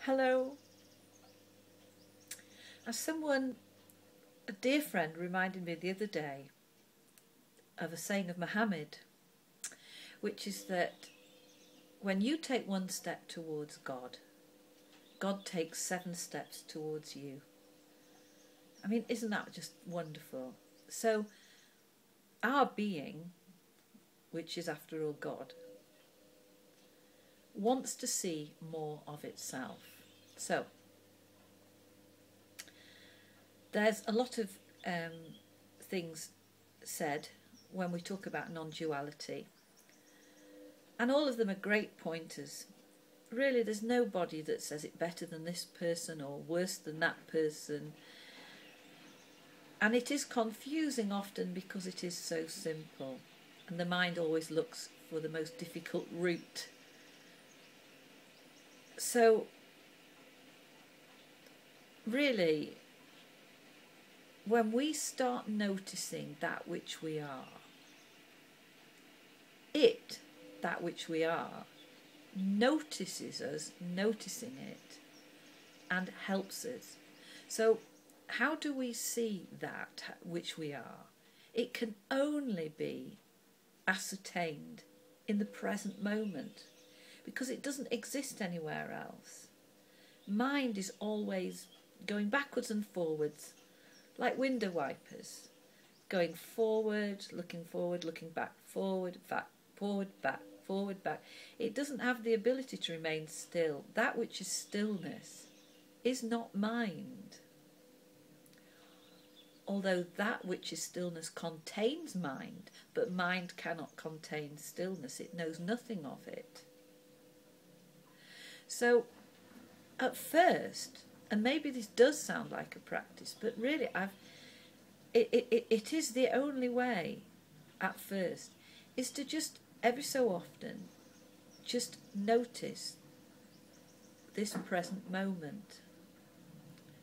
Hello. As a dear friend reminded me the other day of a saying of Muhammad, which is that when you take one step towards God, God takes 7 steps towards you. I mean, isn't that just wonderful? So our being, which is after all God, wants to see more of itself. So there's a lot of things said when we talk about non-duality, and all of them are great pointers. Really, there's nobody that says it better than this person or worse than that person, and it is confusing often because it is so simple, and the mind always looks for the most difficult route. So really, when we start noticing that which we are, that which we are, notices us noticing it and helps us. So how do we see that which we are? It can only be ascertained in the present moment, because it doesn't exist anywhere else. Mind is always going backwards and forwards, like window wipers, going forward, looking back, forward, back, forward, back, forward, back. It doesn't have the ability to remain still. That which is stillness is not mind. Although that which is stillness contains mind, but mind cannot contain stillness. It knows nothing of it. So at first, and maybe this does sound like a practice, but really it is the only way at first, is to just every so often just notice this present moment.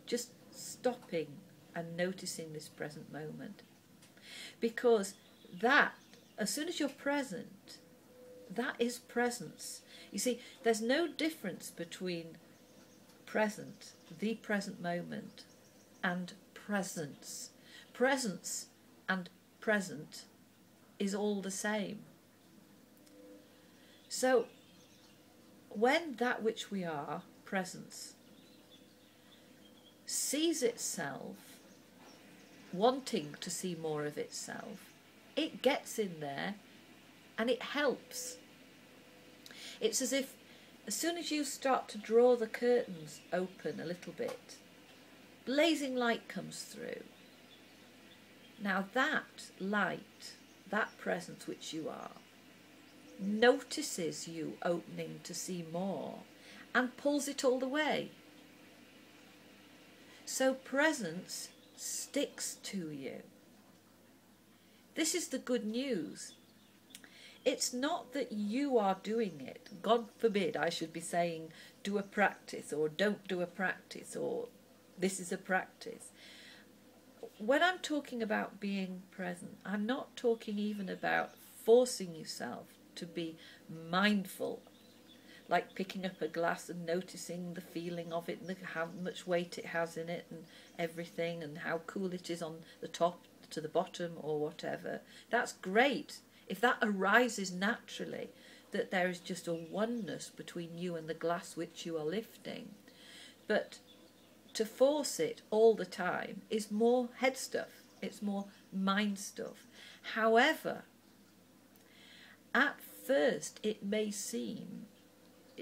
Just stopping and noticing this present moment. Because that, as soon as you're present, that is presence. You see, there's no difference between present, the present moment, and presence. Presence and present is all the same. So when that which we are, presence, sees itself wanting to see more of itself, it gets in there and it helps. It's as if as soon as you start to draw the curtains open a little bit, blazing light comes through. Now that light, that presence which you are, notices you opening to see more and pulls it all the way. So presence sticks to you. This is the good news. It's not that you are doing it. God forbid I should be saying do a practice or don't do a practice or this is a practice. When I'm talking about being present, I'm not talking even about forcing yourself to be mindful, like picking up a glass and noticing the feeling of it and how much weight it has in it and everything and how cool it is on the top to the bottom or whatever. That's great if that arises naturally, that there is just a oneness between you and the glass which you are lifting. But to force it all the time is more head stuff, it's more mind stuff. However, at first it may seem,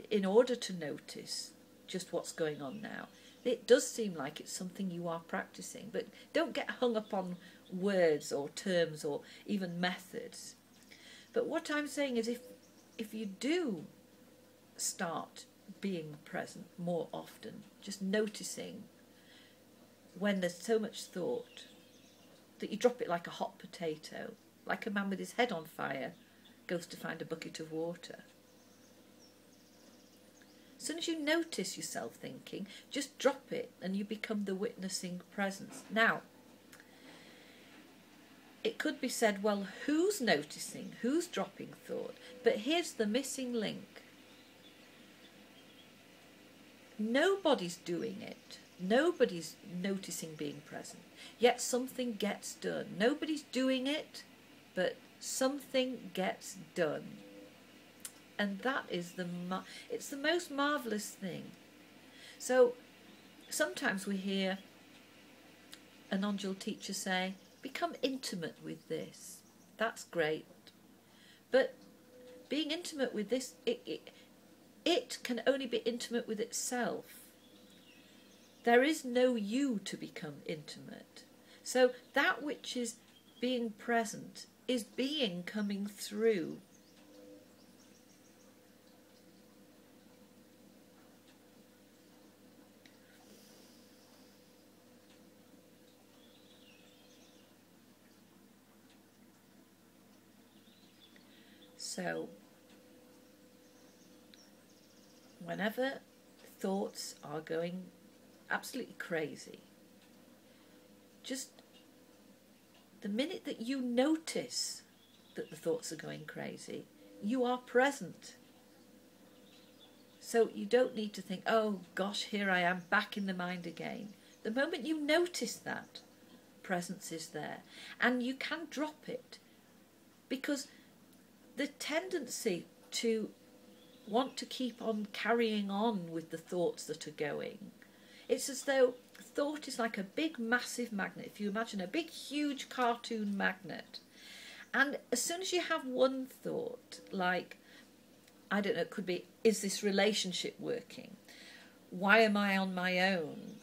in order to notice just what's going on now, it does seem like it's something you are practicing, but don't get hung up on words or terms or even methods. But what I'm saying is if you do start being present more often, just noticing when there's so much thought that you drop it like a hot potato, like a man with his head on fire goes to find a bucket of water. As soon as you notice yourself thinking, just drop it and you become the witnessing presence. Now, it could be said, well, who's noticing? Who's dropping thought? But here's the missing link. Nobody's doing it. Nobody's noticing being present. Yet something gets done. Nobody's doing it, but something gets done. And that is it's the most marvellous thing. So sometimes we hear a non-dual teacher say, become intimate with this. That's great. But being intimate with this, it can only be intimate with itself. There is no you to become intimate. So that which is being present is being coming through. So whenever thoughts are going absolutely crazy, just the minute that you notice that the thoughts are going crazy, you are present. So you don't need to think, oh gosh, here I am back in the mind again. The moment you notice that, presence is there. And you can drop it, because the tendency to want to keep on carrying on with the thoughts that are going, it's as though thought is like a big massive magnet. If you imagine a big huge cartoon magnet, and as soon as you have one thought, like, I don't know, it could be, is this relationship working? Why am I on my own?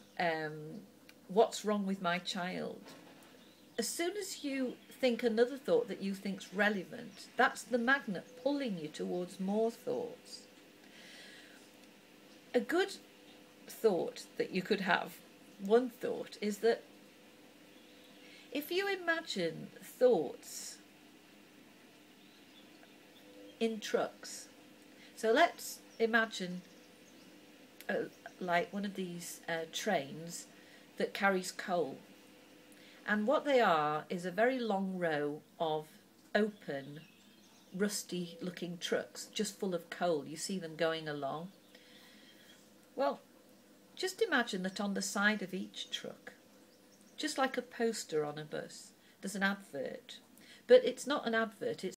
What's wrong with my child? As soon as you think another thought that you think's relevant, that's the magnet pulling you towards more thoughts. A good thought that you could have, one thought, is that if you imagine thoughts in trucks, so let's imagine like one of these trains that carries coal. And what they are is a very long row of open, rusty looking trucks just full of coal. You see them going along. Well, just imagine that on the side of each truck, just like a poster on a bus, there's an advert. But it's not an advert, it's